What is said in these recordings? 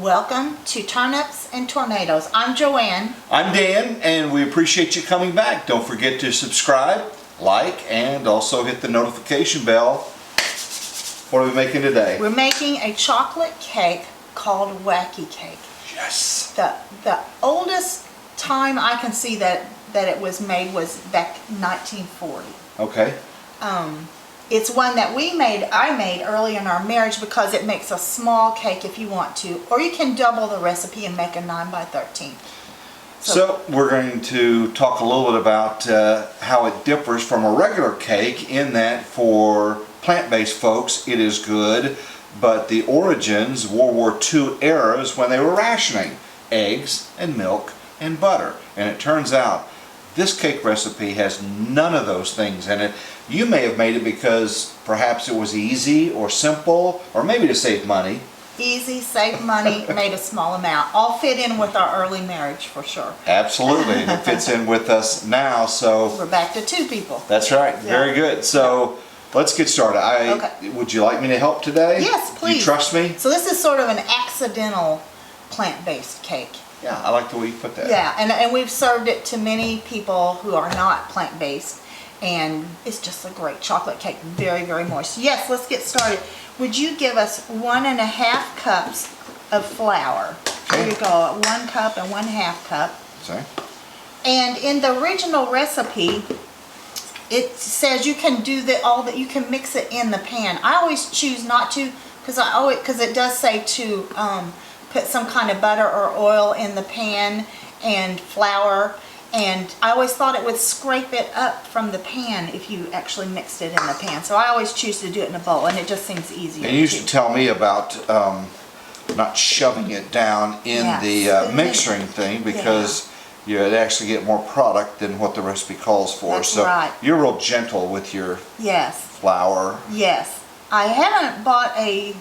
Welcome to Turnips and Tornadoes. I'm Joanne. I'm Dan, and we appreciate you coming back. Don't forget to subscribe, like, and also hit the notification bell. What are we making today? We're making a chocolate cake called Wacky Cake. Yes. The oldest time I can see that it was made was back in 1940. Okay. It's one that I made early in our marriage because it makes a small cake if you want to, or you can double the recipe and make a 9 by 13. So we're going to talk a little bit about how it differs from a regular cake in that for plant-based folks it is good, but the origins, World War II eras when they were rationing eggs and milk and butter. And it turns out this cake recipe has none of those things in it. You may have made it because perhaps it was easy or simple, or maybe to save money. Easy, save money, made a small amount. All fit in with our early marriage for sure. Absolutely, and it fits in with us now, so... We're back to 2 people. That's right, Yeah. very good. So let's get started. Okay. Would you like me to help today? Yes, please. You trust me? So this is sort of an accidental plant-based cake. Yeah, I like the way you put that. Yeah, and we've served it to many people who are not plant-based, and it's just a great chocolate cake, very, very moist. Yes, let's get started. Would you give us 1½ cups of flour? Okay. There you go, 1 cup and 1/2 cup. Sorry. And in the original recipe, it says you can do you can mix it in the pan. I always choose not to because it does say to put some kind of butter or oil in the pan and flour, and I always thought it would scrape it up from the pan if you actually mixed it in the pan. So I always choose to do it in a bowl, and it just seems easier. And you used to tell me about not shoving it down in the mixing thing because you'd actually get more product than what the recipe calls for. That's so right. You're real gentle with your flour. Yes. I haven't bought a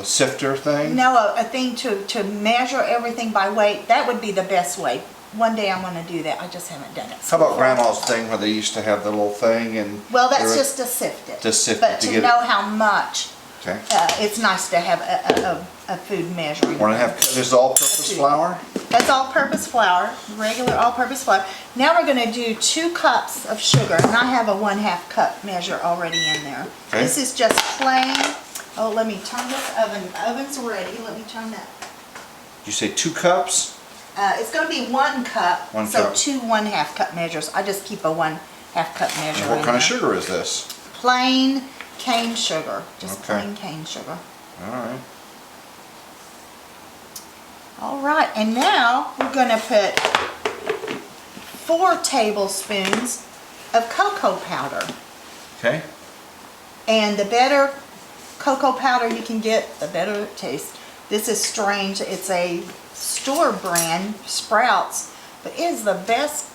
sifter thing? No, a thing to measure everything by weight. That would be the best way. One day I'm going to do that. I just haven't done it. How about Grandma's thing where they used to have the little thing and... Well, that's just to sift it. To sift but it to to get know how much, okay. It's nice to have a food measuring. 1½ cup. This is all-purpose flour? That's all-purpose flour, regular all-purpose flour. Now we're going to do 2 cups of sugar, and I have a 1/2 cup measure already in there. Okay. This is just plain. Oh, let me turn this oven. The oven's ready. Let me turn that. You say 2 cups? It's going to be 1 cup. 1 so cup. 2 1/2 cup measures. I just keep a 1/2 cup measure. And what kind of sugar is this? Plain cane sugar. Just Okay. plain cane sugar. All right. All right, and now we're going to put 4 tablespoons of cocoa powder. Okay. And the better cocoa powder you can get, the better it tastes. This is strange. It's a store brand, Sprouts, but it is the best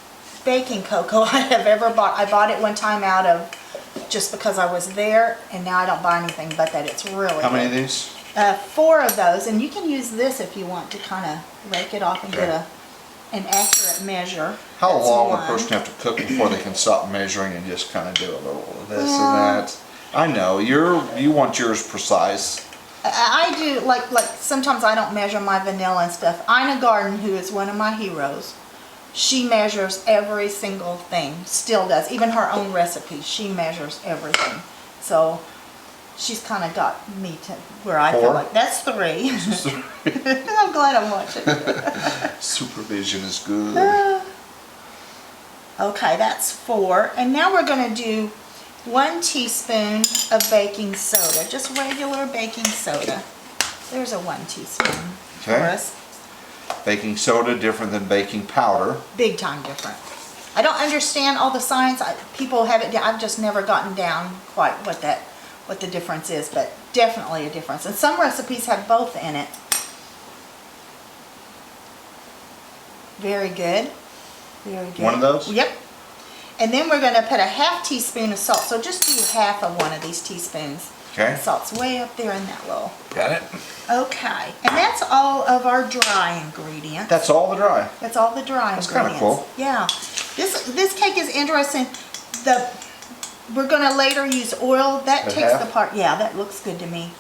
baking cocoa I have ever bought. I bought it one time out of just because I was there, and now I don't buy anything but that. It's really How many good. of these? 4 of those, and you can use this if you want to kind of rake it off and get an accurate measure. How That's long would 1. a person have to cook before they can stop measuring and just kind of do a little of this and that? I know you want yours precise. I do like sometimes I don't measure my vanilla and stuff. Ina Garden, who is one of my heroes, she measures every single thing. Still does, even her own recipes. She measures everything. So she's kind of got me to where I 4? feel like that's 3. I'm glad I'm watching. Supervision is good. Okay, that's 4, and now we're going to do 1 teaspoon of baking soda, just regular baking soda. There's a 1 teaspoon for us. Baking soda different than baking powder. Big time different. I don't understand all the science. People have it. I've just never gotten down quite what the difference is, but definitely a difference. And some recipes have both in it. Very good. Very good. 1 of those? Yep. And then we're going to put a 1/2 teaspoon of salt. So just do 1/2 of 1 of these teaspoons. Okay. The salt's way up there in that little. Got it. Okay. And that's all of our dry ingredients. That's all the dry. That's all the dry That's ingredients. kind of cool. Yeah. This cake is interesting. We're going to later use oil. That takes the part. Yeah, that looks good to me.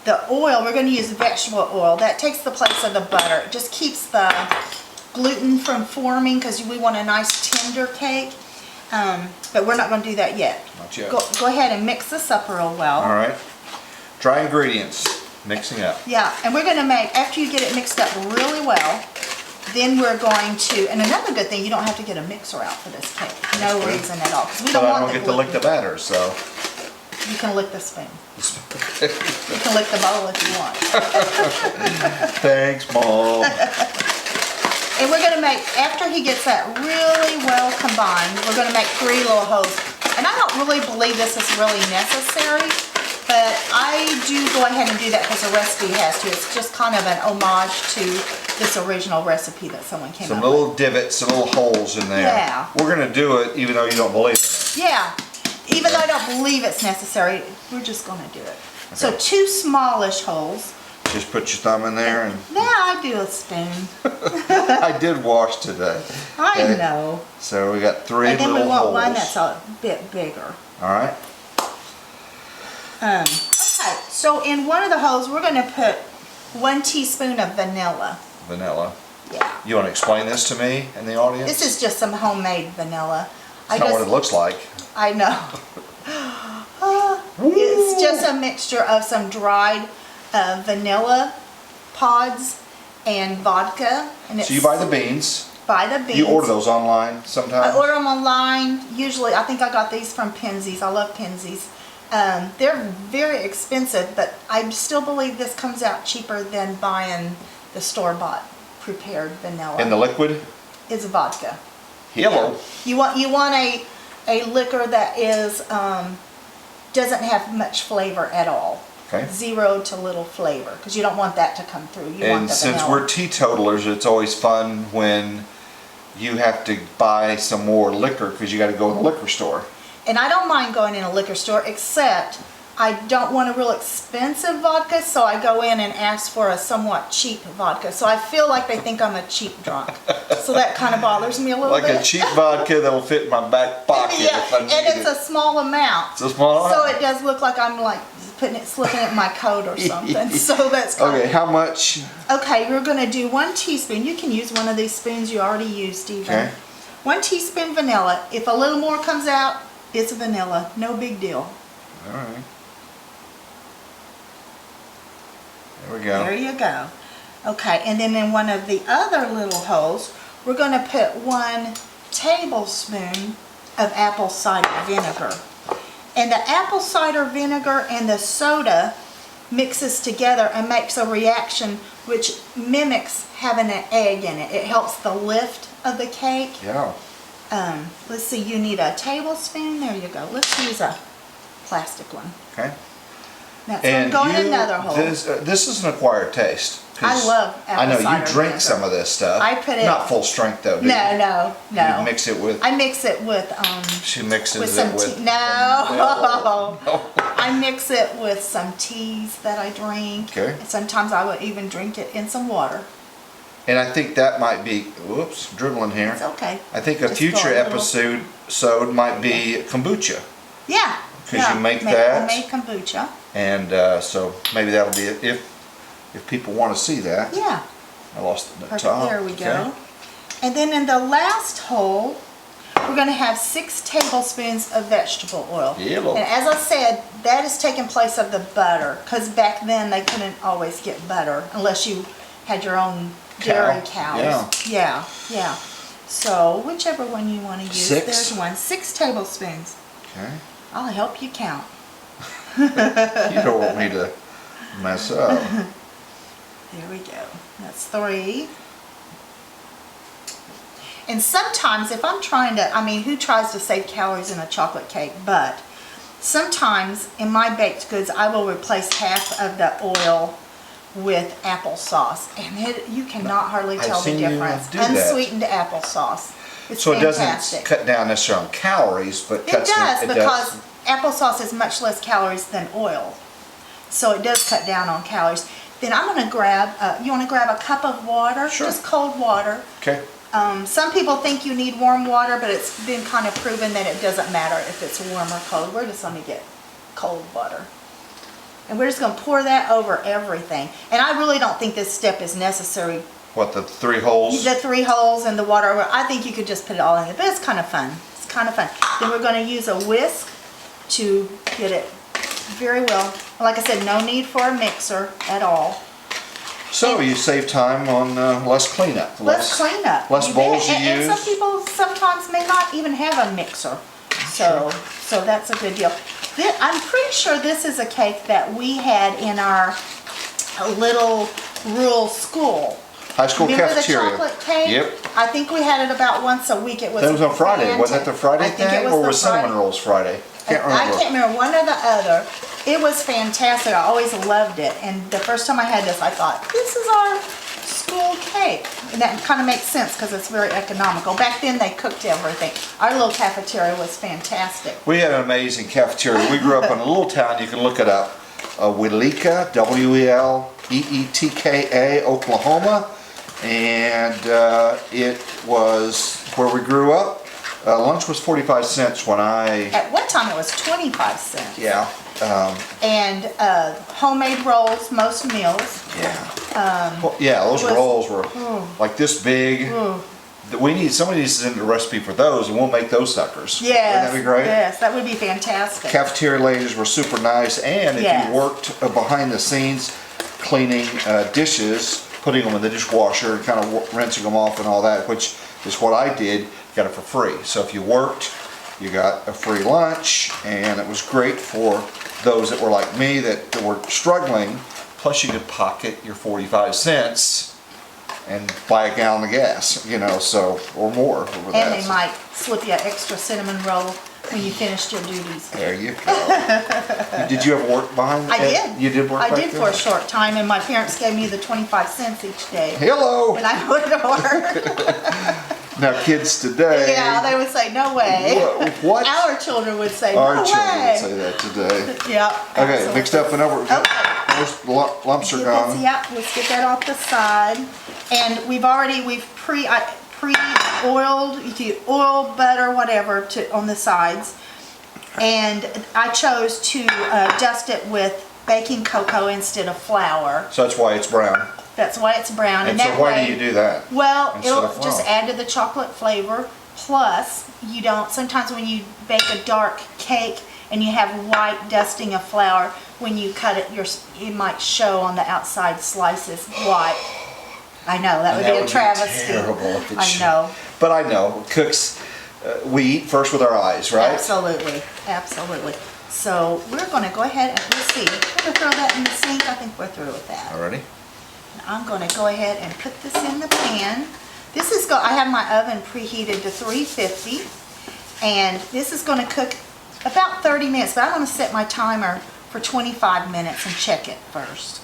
the oil, we're going to use vegetable oil. That takes the place of the butter. It just keeps the gluten from forming because we want a nice tender cake. But we're not going to do that yet. Not yet. Go ahead and mix this up real well. All right. Dry ingredients, mixing up. Yeah, and we're going to make, after you get it mixed up really well, then we're going to, and another good thing, you don't have to get a mixer out for this cake. No reason at all. Because we don't But I want don't the get to lick the gluten. batter, so. You can lick the spoon. You can lick the bowl if you want. Thanks, Mom. And we're going to make, after he gets that really well combined, we're going to make 3 little holes. And I don't really believe this is really necessary, but I do go ahead and do that because the recipe has to. It's just kind of an homage to this original recipe that someone came Some up little with. divots, some little holes in there. Yeah. We're going to do it even though you don't believe in it. Yeah. Even though I don't believe it's necessary, we're just going to do it. So Okay. 2 smallish holes. Just put your thumb in there and Now I do a spoon. I did wash today. I Okay. know. So we got 3 And then little we want holes. one that's a bit bigger. All right. Okay, so in one of the holes, we're going to put 1 teaspoon of vanilla. Vanilla. Yeah. You want to explain this to me and the audience? This is just some homemade vanilla. That's not what it looks like. I know. It's just a mixture of some dried vanilla pods and vodka. And it's So you buy the beans. Buy the beans. You order those online sometimes? I order them online. Usually, I think I got these from Penzeys. I love Penzeys. They're very expensive, but I still believe this comes out cheaper than buying the store-bought prepared vanilla. In the liquid? It's vodka. Hello. You want a liquor that is doesn't have much flavor at all. Okay. 0 to little flavor, because you don't want that to come through. You want And the since vanilla. we're teetotalers, it's always fun when you have to buy some more liquor because you got to go in the liquor store. And I don't mind going in a liquor store, except I don't want a real expensive vodka, so I go in and ask for a somewhat cheap vodka. So I feel like they think I'm a cheap drunk. So that kind of bothers me a little Like bit. a cheap vodka that'll fit in my back pocket Yeah, if I and need it's it. a small amount. It's a small So amount. it does look like I'm like slipping it in my coat or something. So that's kind Okay, of... how much? Okay, we're going to do 1 teaspoon. You can use one of these spoons you already used, even. Okay. 1 teaspoon vanilla. If a little more comes out, it's vanilla. No big deal. All right. There we go. There you go. Okay, and then in one of the other little holes, we're going to put 1 tablespoon of apple cider vinegar. And the apple cider vinegar and the soda mixes together and makes a reaction which mimics having an egg in it. It helps the lift of the cake. Yeah. Let's see, you need a tablespoon. There you go. Let's use a plastic one. Okay. Now, so I'm going in another hole. This is an acquired taste. 'cause I love apple I know cider you drink vinegar. some of this stuff. I put it- Not full strength though, do you? No. You mix it with. I mix it with She mixes with it some with. tea. No. No. I mix it with some teas that I drink. Okay. And sometimes I would even drink it in some water. And I think that might be. Whoops, dribbling here. It's okay. I think a Just future go a little- episode might be kombucha, Yeah. 'Cause yeah. you make that. Homemade kombucha. and so maybe that'll be it if people want to see that. Yeah. I lost the Perfect. top. There we go. Okay. And then in the last hole, we're going to have 6 tablespoons of vegetable oil. Yellow. And as I said, that is taking place of the butter, because back then they couldn't always get butter unless you had your own dairy cows. Yeah. Yeah. So whichever one you want to use. 6? There's one. 6 tablespoons. Okay. I'll help you count. You don't want me to mess up. There we go. That's 3. And sometimes if I'm trying to, I mean, who tries to save calories in a chocolate cake? But sometimes in my baked goods, I will replace half of the oil with applesauce. And you cannot hardly I've tell the seen you difference. do that. Unsweetened applesauce. It's So it fantastic. doesn't cut down necessarily on calories, but It cuts does, it because applesauce is much less calories than oil. So it does cut down on calories. Then I'm going to grab, you want to grab a cup of water? Sure. Just cold water. Okay. Some people think you need warm water, but it's been kind of proven that it doesn't matter if it's warm or cold. We're just going to get cold water. And we're just gonna pour that over everything. And I really don't think this step is necessary. What, the 3 holes? The 3 holes and the water, I think you could just put it all in it, but it's kind of fun. It's kind of fun. Then we're gonna use a whisk to get it very well. Like I said, no need for a mixer at all. So you save time on less cleanup. Less cleanup. Less bowls you and use. some people sometimes may not even have a mixer. So that's a good deal. I'm pretty sure this is a cake that we had in our little rural school. High school Remember cafeteria. the chocolate cake? Yep. I think we had it about once a week. It was. That was on Friday. Was that the Friday I think thing, it was or the was Cinnamon Friday. Rolls Friday? Can't remember. I can't remember, one or the other. It was fantastic. I always loved it. And the first time I had this, I thought, this is our school cake. And that kind of makes sense because it's very economical. Back then they cooked everything. Our little cafeteria was fantastic. We had an amazing cafeteria. We grew up in a little town. You can look it up. Weleetka, Weleetka, Oklahoma. And it was where we grew up. Lunch was 45 cents when I... At one time it was 25 cents. Yeah. And homemade rolls, most meals. Yeah. Well, yeah, those rolls were like this big. We need, somebody needs to send a recipe for those, and we'll make those suckers. Yes. Wouldn't that be great? Yes, that would be fantastic. Cafeteria ladies were super nice, and if Yes. you worked behind the scenes cleaning dishes, putting them in the dishwasher, kind of rinsing them off and all that, which is what I did, got it for free. So if you worked, you got a free lunch, and it was great for those that were like me that were struggling. Plus you could pocket your 45 cents and buy a gallon of gas, you know, so, or more over that. And they might slip you an extra cinnamon roll when you finished your duties. There you go. Did you ever work behind? I did. You did work I back did there? for a short time, and my parents gave me the 25 cents each day Hello. when I went to work. Now kids today. Yeah, they would say, no way. What? Our children would say, Our no children way. would say that today. Yeah. Okay, absolutely. mixed up and over. Okay. Most lumps are Get gone. this- yeah, let's get that off the side. And we've pre-oiled, you can oil, butter, whatever on the sides. And I chose to dust it with baking cocoa instead of flour. So that's why it's brown. That's why it's brown. And that so why way, do you do that? Well, instead it'll of just flour? add to the chocolate flavor. Plus, you don't, sometimes when you bake a dark cake and you have white dusting of flour, when you cut it, it might show on the outside slices white. I know, that would be a travesty. Terrible if it I showed. know. But I know, cooks, we eat first with our eyes, right? Absolutely, absolutely. So we're going to go ahead and we'll see. We're going to throw that in the sink. I think we're through with that. Alrighty. I'm going to go ahead and put this in the pan. I have my oven preheated to 350, and this is going to cook about 30 minutes, but I'm going to set my timer for 25 minutes and check it first.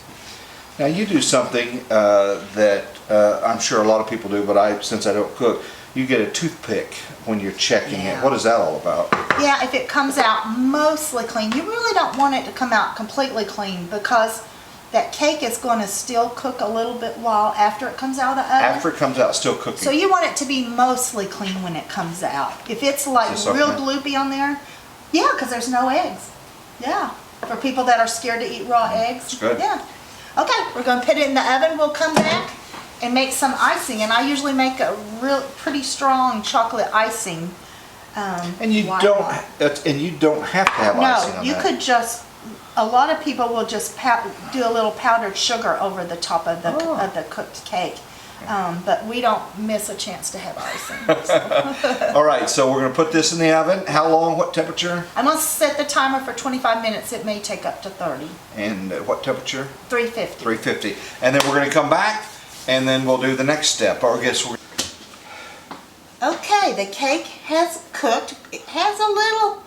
Now you do something that I'm sure a lot of people do, but since I don't cook, you get a toothpick when you're checking it. What is that all about? Yeah, if it comes out mostly clean, you really don't want it to come out completely clean because that cake is going to still cook a little bit while after it comes out of the oven. After it comes out, still cooking. So you want it to be mostly clean when it comes out. If it's like real gloopy on there, yeah, because there's no eggs. Yeah, for people that are scared to eat raw eggs. It's good. Yeah. Okay, we're going to put it in the oven. We'll come back and make some icing. And I usually make a pretty strong chocolate icing. And you don't have to have icing on No, you that. could just. A lot of people will just do a little powdered sugar over the top of the cooked cake, but we don't miss a chance to have icing. So. All right, so we're going to put this in the oven. How long? What temperature? I'm going to set the timer for 25 minutes. It may take up to 30. And what temperature? 350. 350. And then we're going to come back, and then we'll do the next step. Or I guess we're... Okay, the cake has cooked. It has a little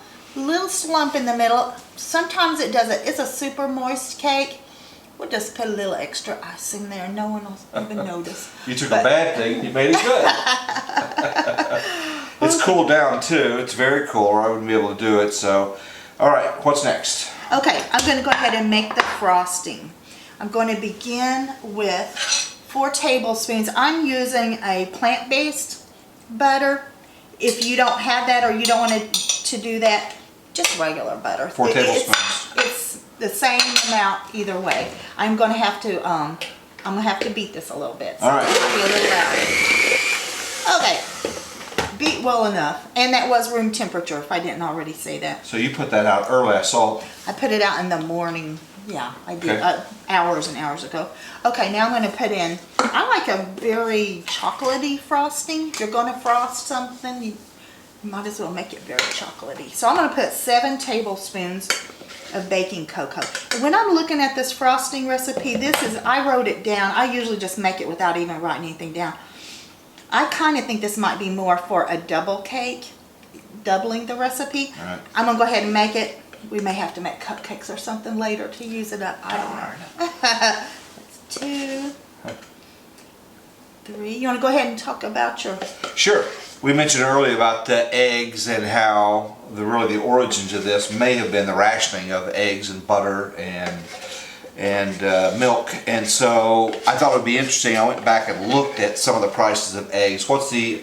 slump in the middle. Sometimes it doesn't. It's a super moist cake. We'll just put a little extra icing there. No one will even notice. You took a bad thing and you made it good. It's cooled down too. It's very cool, or I wouldn't be able to do it. So, all right, what's next? Okay, I'm going to go ahead and make the frosting. I'm going to begin with 4 tablespoons. I'm using a plant-based butter. If you don't have that or you don't want to do that, just regular butter. 4 tablespoons. It's the same amount either way. I'm gonna have to beat this a little bit. So All right. it's gonna be a little loud. Okay. Beat well enough. And that was room temperature, if I didn't already say that. So you put that out early, I saw. I put it out in the morning. Yeah, I did, Okay. hours and hours ago. Okay, now I'm gonna put in, I like a very chocolatey frosting. If you're gonna frost something, you might as well make it very chocolatey. So I'm gonna put 7 tablespoons of baking cocoa. When I'm looking at this frosting recipe, I wrote it down. I usually just make it without even writing anything down. I kind of think this might be more for a double cake, doubling the recipe. All right. I'm gonna go ahead and make it. We may have to make cupcakes or something later to use it up. I don't know. That's 2, 3. You want to go ahead and talk about your... Sure. We mentioned earlier about the eggs and how really the origins of this may have been the rationing of eggs and butter and milk. And so I thought it would be interesting. I went back and looked at some of the prices of eggs. What's the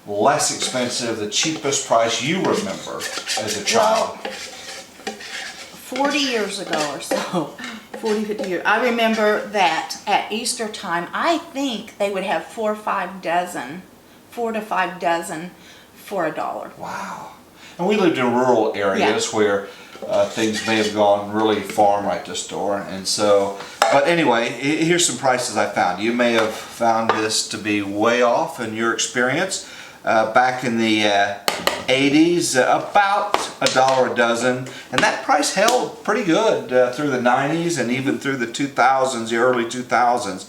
less expensive, the cheapest price you remember as a child? 40 years ago or so, 40, 50 years, I remember that at Easter time, I think they would have 4 to 5 dozen for $1. Wow. And we lived in rural areas where things may have gone really far right to store. And so, but anyway, here's some prices I found. You may have found this to be way off in your experience. Back in the 80s, about $1 a dozen, and that price held pretty good through the 90s and even through the 2000s, the early 2000s.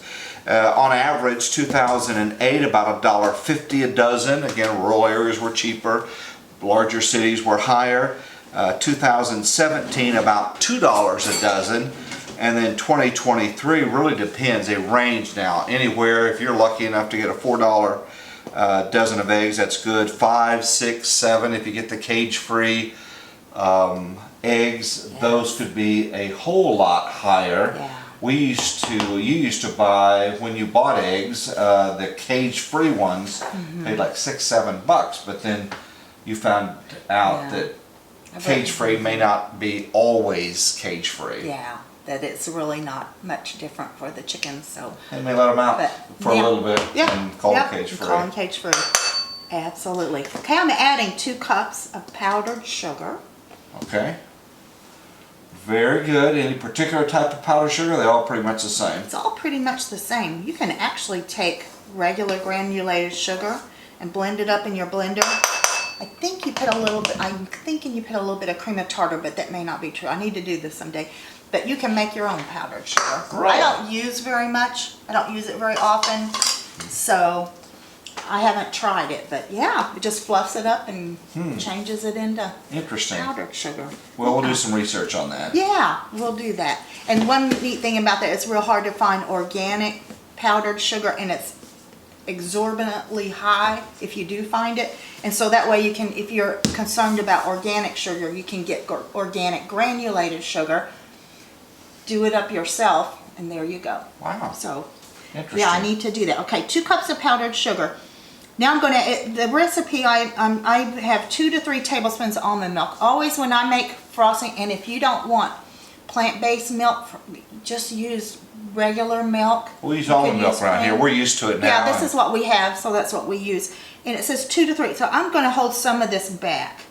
On average, 2008, about $1.50 a dozen. Again, rural areas were cheaper, larger cities were higher. 2017, about $2 a dozen. And then 2023 really depends. They range now anywhere. If you're lucky enough to get a $4 dozen of eggs, that's good. 5, 6, 7 if you get the cage-free eggs. Yes. Those could be a whole lot higher. Yeah. You used to buy, when you bought eggs, the cage-free ones paid like $6, $7, but then you found out that cage-free may not be always cage-free. Yeah, that it's really not much different for the chickens, so. They may let them out for a little bit and call it cage-free. Call them cage-free. Absolutely. Okay, I'm adding 2 cups of powdered sugar. Okay. Very good. Any particular type of powdered sugar? They're all pretty much the same. It's all pretty much the same. You can actually take regular granulated sugar and blend it up in your blender. I'm thinking you put a little bit of cream of tartar, but that may not be true. I need to do this someday. But you can make your own powdered sugar. Right. I don't use very much. I don't use it very often. So I haven't tried it, but yeah, it just fluffs it up and changes it into Interesting. powdered sugar. Well, we'll do some research on that. Yeah, we'll do that. And one neat thing about that, it's real hard to find organic powdered sugar, and it's exorbitantly high if you do find it. And so that way you can, if you're concerned about organic sugar, you can get organic granulated sugar, do it up yourself, and there you go. Wow. So Interesting. yeah, I need to do that. Okay, 2 cups of powdered sugar. Now I'm going to, the recipe, I have 2 to 3 tablespoons almond milk. Always when I make frosting, and if you don't want plant-based milk, just use regular milk. We use almond milk around here. We're used to it now. Yeah, this is what we have, so that's what we use. And it says 2 to 3, so I'm going to hold some of this back,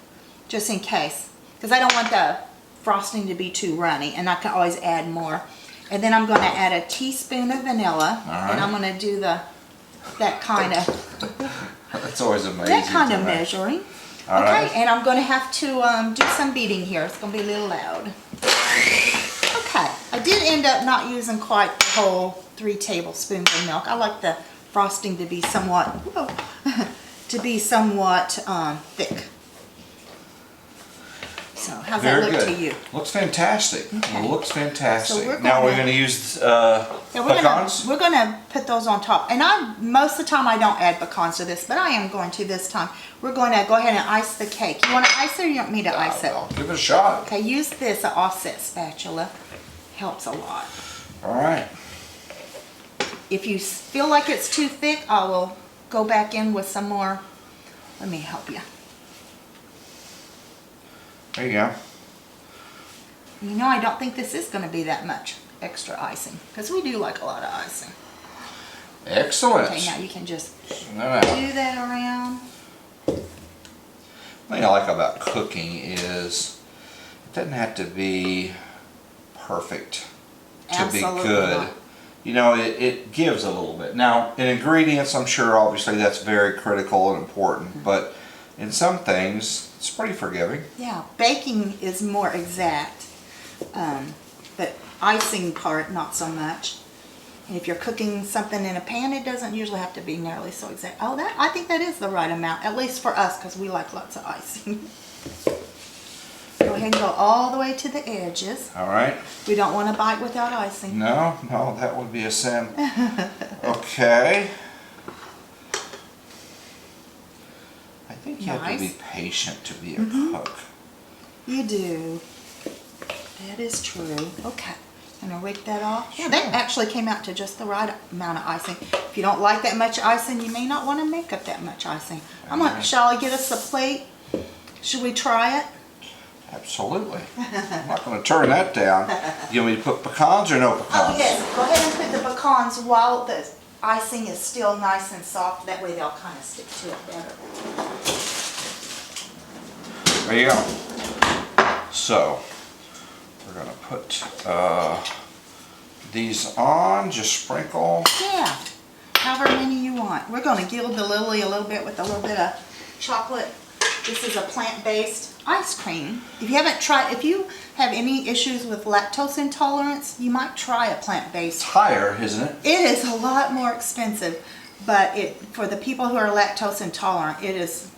just in case, because I don't want the frosting to be too runny, and I can always add more. And then I'm going to add a teaspoon of vanilla, and I'm going to do that kind of That's always amazing. that kind of measuring. All okay, right. and I'm going to have to do some beating here. It's going to be a little loud. Okay, I did end up not using quite the whole 3 tablespoons of milk. I like the frosting to be somewhat, thick. So how's Very that look good. to you? Looks fantastic. Okay. Looks fantastic. So now we're gonna- going to use Yeah, pecans. we're gonna put those on top. And most of the time I don't add pecans to this, but I am going to this time. We're going to go ahead and ice the cake. You want to ice it or you want me to ice it? I'll give it a shot. Okay, use this, an offset spatula. Helps a lot. All right. If you feel like it's too thick, I will go back in with some more. Let me help you. There you go. You know, I don't think this is going to be that much extra icing because we do like a lot of icing. Excellent. Okay, now you can just No. do that around. The thing I like about cooking is it doesn't have to be perfect to Absolutely be good. not. You know, it gives a little bit. Now, in ingredients, I'm sure obviously that's very critical and important, but in some things, it's pretty forgiving. Yeah, baking is more exact, but icing part, not so much. And if you're cooking something in a pan, it doesn't usually have to be nearly so exact. Oh, I think that is the right amount, at least for us, because we like lots of icing. Go ahead and go all the way to the edges. All right. We don't want to bite without icing. No, that would be a sin. Okay. I think you have to be patient to be a cook. You do. That is true. Okay. Gonna rake that off. Sure. Yeah, that actually came out to just the right amount of icing. If you don't like that much icing, you may not want to make up that much icing. Shall I get us a plate? Should we try it? Absolutely. I'm not going to turn that down. You want me to put pecans or no pecans? Oh yes, go ahead and put the pecans while the icing is still nice and soft. That way they'll kind of stick to it better. There you go. So, we're going to put these on, just sprinkle. Yeah, however many you want. We're going to gild the lily a little bit with a little bit of chocolate. This is a plant-based ice cream. If you have any issues with lactose intolerance, you might try a plant-based. It's higher, isn't it? It is a lot more expensive, but for the people who are lactose intolerant, it is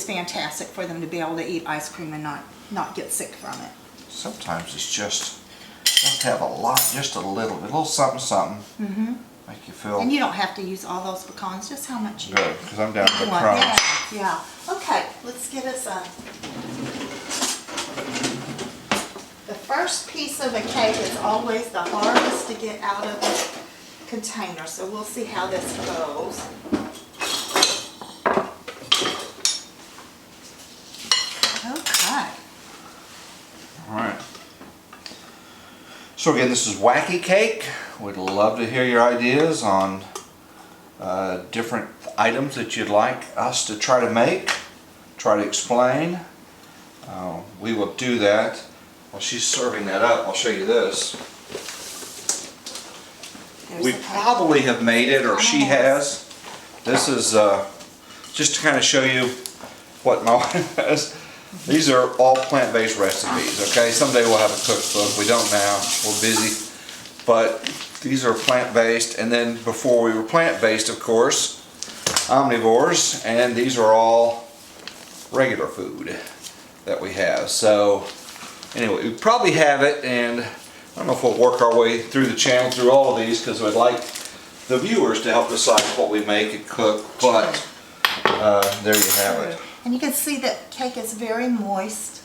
fantastic for them to be able to eat ice cream and not get sick from it. Sometimes it's just, you have to have a lot, just a little something, something. Make you feel And you don't have to use all those pecans, just how much you good, because I'm down to the want. crumbs. Yeah. Okay, let's get us the first piece of a cake is always the hardest to get out of the container, so we'll see how this goes. Okay. All right. So again, this is Wacky Cake. We'd love to hear your ideas on different items that you'd like us to try to make, try to explain. We will do that. While she's serving that up, I'll show you this. We probably have made it, or she has. This is just to kind of show you what my wife has. These are all plant-based recipes, okay? Someday we'll have a cookbook. We don't now. We're busy. But these are plant-based, and then before we were plant-based, of course, omnivores, and these are all regular food that we have. So anyway, we probably have it, and I don't know if we'll work our way through the channel through all of these, because we'd like the viewers to help decide what we make and cook, but there you have it. And you can see that cake is very moist.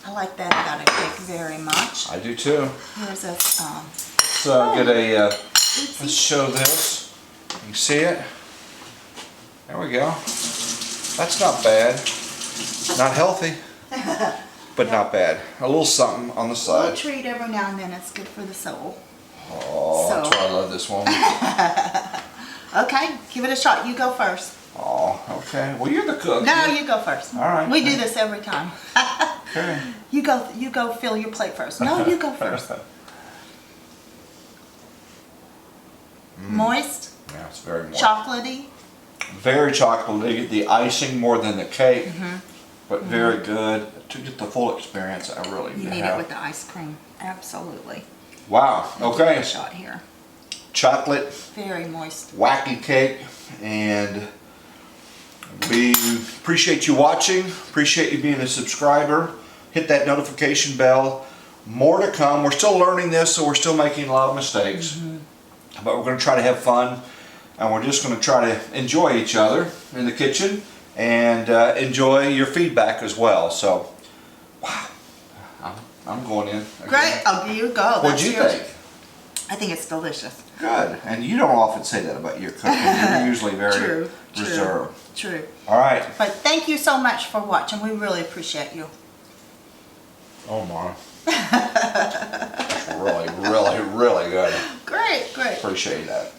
I like that about a cake very much. I do too. Here's a So get a, let's show this. You can see it. There we go. That's not bad. Not healthy, but not bad. A little something on the little side. treat every now and then. It's good for the soul. Oh, that's why I love this one. Okay, give it a shot. You go first. Oh, okay. Well, you're the cook. No, you go first. All right. We do this every time. Okay. You go fill your plate first. No, you go first. Moist, Yeah, it's very moist. chocolatey. Very chocolatey. The icing more than the cake, but very good. To get the full experience, I really You have. need it with the ice cream. Absolutely. Wow. Give it Okay. a shot here. Chocolate Very moist. Wacky Cake, and we appreciate you watching. Appreciate you being a subscriber. Hit that notification bell. More to come. We're still learning this, so we're still making a lot of mistakes. But we're going to try to have fun, and we're just going to try to enjoy each other in the kitchen and enjoy your feedback as well. So, wow, I'm going in. Again. Great. Oh, you go. What'd you think? I think it's delicious. Good. And you don't often say that about your cooking. You're usually very reserved. True. All right. But thank you so much for watching. We really appreciate you. Oh my. It's really, really, really good. Great, great. Appreciate that.